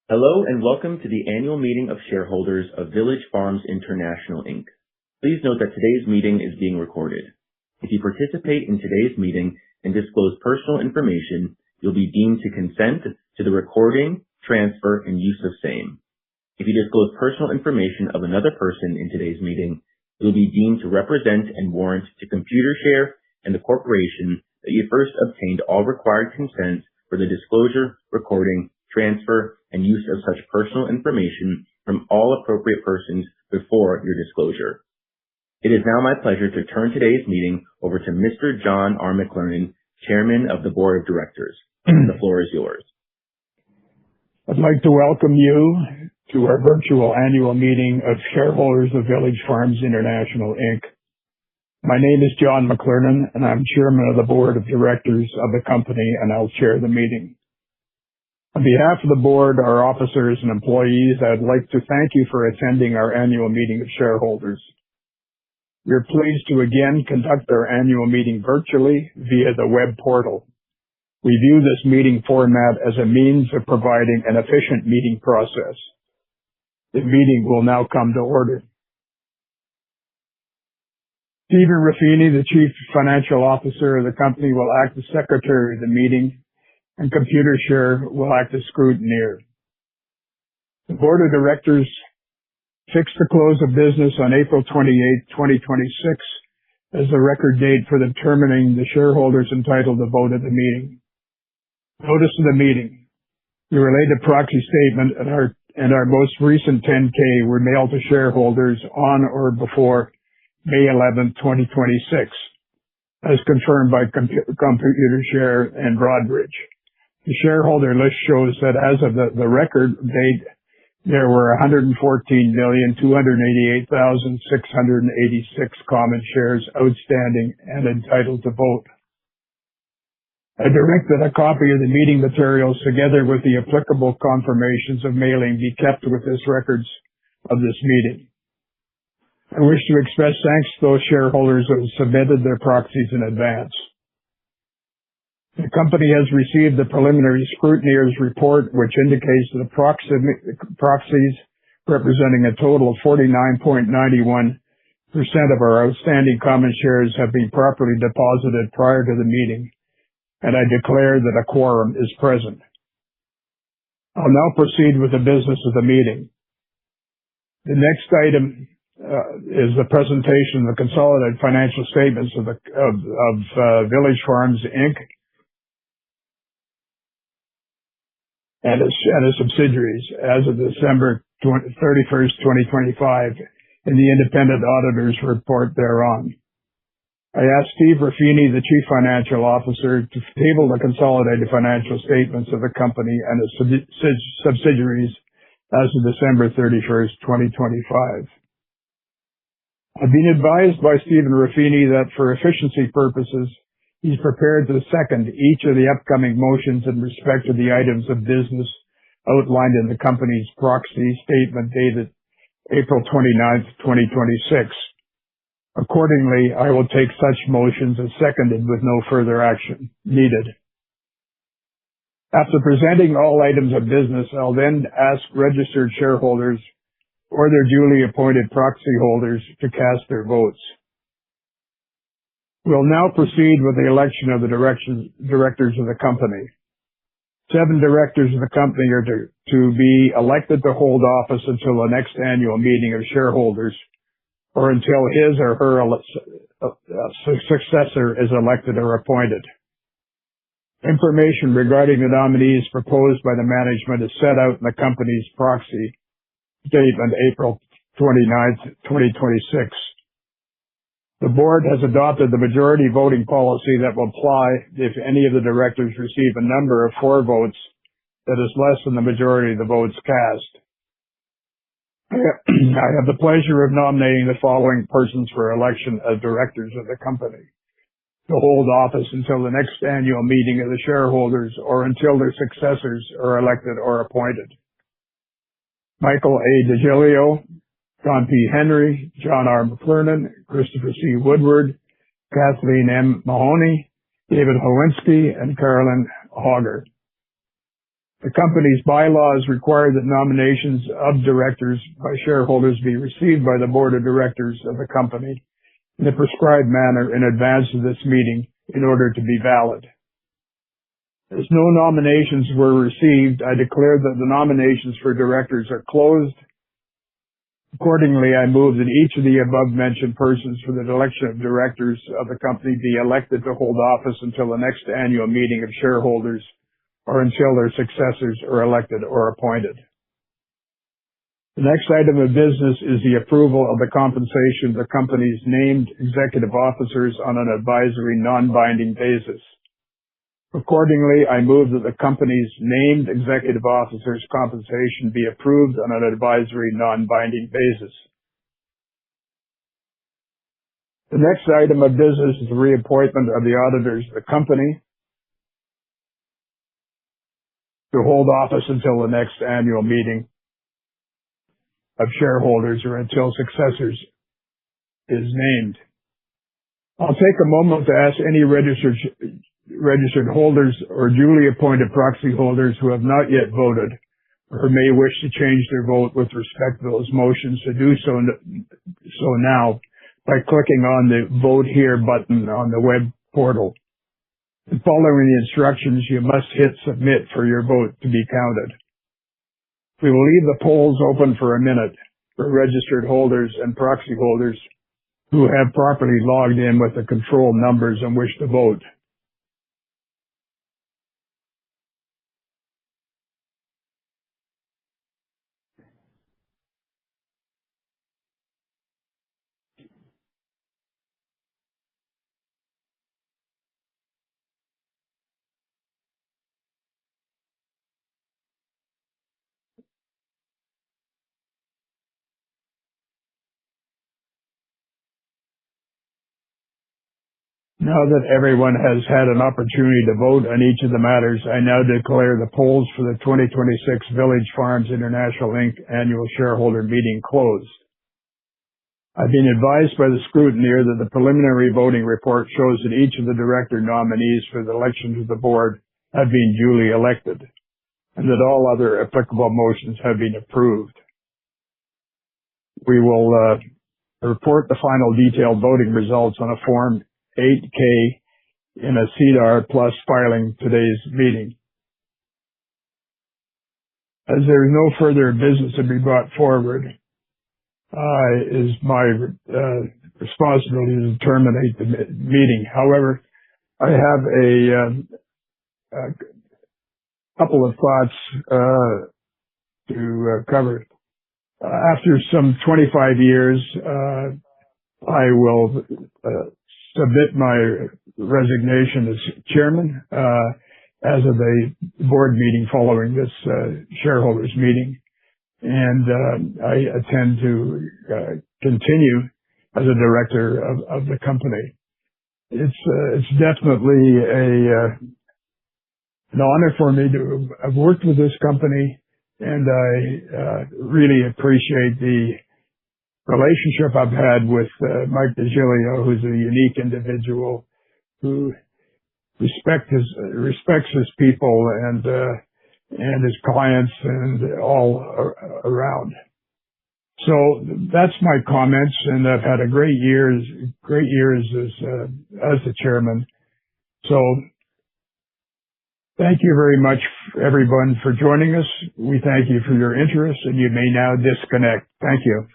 Hello and welcome to the Annual Meeting of Shareholders of Village Farms International Inc. Please note that today's meeting is being recorded. If you participate in today's meeting and disclose personal information, you'll be deemed to consent to the recording, transfer, and use of same. If you disclose personal information of another person in today's meeting, you'll be deemed to represent and warrant to Computershare and the corporation that you first obtained all required consents for the disclosure, recording, transfer, and use of such personal information from all appropriate persons before your disclosure. It is now my pleasure to turn today's meeting over to Mr. John R. McLernon, Chairman of the Board of Directors. The floor is yours. I'd like to welcome you to our virtual annual meeting of shareholders of Village Farms International Inc. My name is John McLernon, and I'm Chairman of the Board of Directors of the company, and I'll chair the meeting. On behalf of the board, our officers, and employees, I'd like to thank you for attending our annual meeting of shareholders. We're pleased to again conduct our annual meeting virtually via the web portal. We view this meeting format as a means of providing an efficient meeting process. The meeting will now come to order. Stephen Ruffini, the Chief Financial Officer of the company, will act as Secretary of the meeting, and Computershare will act as scrutineer. The Board of Directors fixed the close of business on April 28, 2026 as the record date for determining the shareholders entitled to vote at the meeting. Notice of the meeting, the related proxy statement, and our most recent 10-K were mailed to shareholders on or before May 11, 2026, as confirmed by Computershare and Broadridge. The shareholder list shows that as of the record date, there were 114,288,686 common shares outstanding and entitled to vote. I direct that a copy of the meeting materials, together with the applicable confirmations of mailing, be kept with the records of this meeting. I wish to express thanks to those shareholders who have submitted their proxies in advance. The company has received the preliminary scrutineer's report, which indicates that the proxies representing a total of 49.91% of our outstanding common shares have been properly deposited prior to the meeting, and I declare that a quorum is present. I'll now proceed with the business of the meeting. The next item is the presentation of the consolidated financial statements of Village Farms Inc. and its subsidiaries as of December 31st, 2025, and the independent auditor's report thereon. I ask Steve Ruffini, the Chief Financial Officer, to table the consolidated financial statements of the company and its subsidiaries as of December 31st, 2025. I've been advised by Stephen Ruffini that for efficiency purposes, he's prepared to second each of the upcoming motions in respect of the items of business outlined in the company's proxy statement dated April 29th, 2026. Accordingly, I will take such motions as seconded with no further action needed. After presenting all items of business, I'll then ask registered shareholders or their duly appointed proxy holders to cast their votes. We'll now proceed with the election of the directors of the company. 7 directors of the company are to be elected to hold office until the next annual meeting of shareholders or until his or her successor is elected or appointed. Information regarding the nominees proposed by the management is set out in the company's proxy statement, April 29th, 2026. The board has adopted the majority voting policy that will apply if any of the directors receive a number of 4 votes that is less than the majority of the votes cast. I have the pleasure of nominating the following persons for election as directors of the company to hold office until the next annual meeting of the shareholders or until their successors are elected or appointed. Michael A. DeGilio, John P. Henry, John R. McLernon, Christopher C. Woodward, Kathleen M. Mahoney, David Howinski, and Carolyn Hogger. The company's bylaws require that nominations of directors by shareholders be received by the board of directors of the company in a prescribed manner in advance of this meeting in order to be valid. As no nominations were received, I declare that the nominations for directors are closed. Accordingly, I move that each of the above-mentioned persons for the election of directors of the company be elected to hold office until the next annual meeting of shareholders or until their successors are elected or appointed. The next item of business is the approval of the compensation of the company's named executive officers on an advisory non-binding basis. Accordingly, I move that the company's named executive officers' compensation be approved on an advisory non-binding basis. The next item of business is the reappointment of the auditors of the company to hold office until the next annual meeting of shareholders or until successors is named. I'll take a moment to ask any registered holders or duly appointed proxy holders who have not yet voted or may wish to change their vote with respect to those motions to do so now by clicking on the Vote Here button on the web portal. And following the instructions, you must hit Submit for your vote to be counted. We will leave the polls open for a minute for registered holders and proxy holders who have properly logged in with the control numbers and wish to vote. Now that everyone has had an opportunity to vote on each of the matters, I now declare the polls for the 2026 Village Farms International Inc. Annual Shareholder Meeting closed. I've been advised by the scrutineer that the preliminary voting report shows that each of the director nominees for the election to the board have been duly elected, and that all other applicable motions have been approved. We will report the final detailed voting results on a Form 8K in a SEDAR+ filing today's meeting. As there is no further business to be brought forward, it is my responsibility to terminate the meeting. However, I have a couple of thoughts to cover. After some 25 years, I will submit my resignation as chairman as of the board meeting following this shareholders meeting, and I intend to continue as a director of the company. It's definitely an honor for me to have worked with this company, and I really appreciate the relationship I've had with Mike DeGilio, who's a unique individual who respects his people and his clients and all around. So that's my comments, and I've had a great years as the chairman. So thank you very much, everyone, for joining us. We thank you for your interest, and you may now disconnect. Thank you.